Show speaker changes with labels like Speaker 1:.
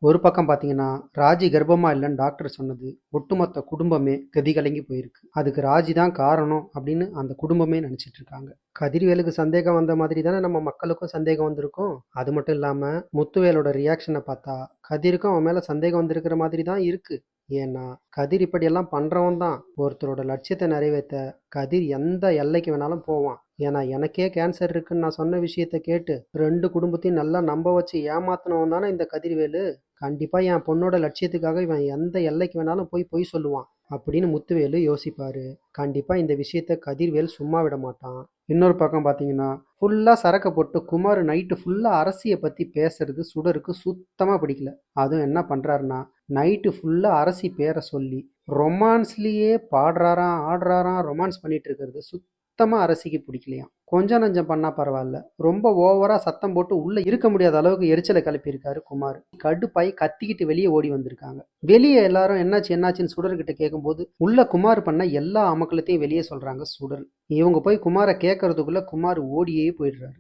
Speaker 1: ஒரு பக்கம் பார்த்தீங்கன்னா, ராஜி கர்ப்பமா இல்லன்னு டாக்டர் சொன்னது, ஒட்டுமொத்த குடும்பமே கதி கலங்கி போயிருக்கு. அதுக்கு ராஜி தான் காரணம் அப்படின்னு அந்த குடும்பமே நெனச்சிட்டு இருக்காங்க. கதிர்வேலுக்கு சந்தேகம் வந்த மாதிரி தானே நம்ம மக்களுக்கும் சந்தேகம் வந்திருக்கும். அது மட்டும் இல்லாம, முத்துவேலோட ரியாக்ஷன பார்த்தா, கதிருக்கும் அவன் மேல சந்தேகம் வந்திருக்கிற மாதிரி தான் இருக்கு. ஏன்னா, கதிர் இப்படியெல்லாம் பண்றவன் தான். ஒருத்தரோட லட்சியத்த நிறைவேத்த கதிர் எந்த எல்லைக்கு வேணாலும் போவான். ஏன்னா, எனக்கே கேன்சர் இருக்குன்னு நான் சொன்ன விஷயத்த கேட்டு 2 குடும்பத்தையும் நல்லா நம்ப வச்சு ஏமாத்துனவன் தானே இந்த கதிர்வேலு. கண்டிப்பா என் பொண்ணோட லட்சியத்துக்காக இவன் எந்த எல்லைக்கு வேணாலும் போய் பொய் சொல்லுவான் அப்படின்னு முத்துவேலு யோசிப்பாரு. கண்டிப்பா இந்த விஷயத்த கதிர்வேல் சும்மா விட மாட்டான். இன்னொரு பக்கம் பார்த்தீங்கன்னா, ஃபுல்லா சரக்க போட்டு குமார் நைட்டு ஃபுல்லா அரசிய பத்தி பேசுறது சுடருக்கு சுத்தமா பிடிக்கல. அதுவும் என்ன பண்றாருன்னா, நைட்டு ஃபுல்லா அரசி பேரை சொல்லி ரொமான்ஸ்லயே பாடுறாராம் ஆடுறாராம். ரொமான்ஸ் பண்ணிட்டு இருக்கிறது சுத்தமா அரசிக்கு பிடிக்கலையாம். கொஞ்சம் நஞ்சம் பண்ணா பரவாயில்ல, ரொம்ப ஓவரா சத்தம் போட்டு உள்ள இருக்க முடியாத அளவுக்கு எரிச்சலை கிளப்பியிருக்காரு குமார். கடுப்பாய் கத்திக்கிட்டு வெளியே ஓடி வந்திருக்காங்க. வெளியே எல்லாரும் என்னாச்சு என்னாச்சுன்னு சுடர்கிட்ட கேட்கும்போது உள்ள குமார் பண்ண எல்லா அமக்கலத்தையும் வெளியே சொல்றாங்க சுடர். இவங்க போய் குமாரை கேட்கறதுக்குள்ள குமார் ஓடியே போயிடுறாரு.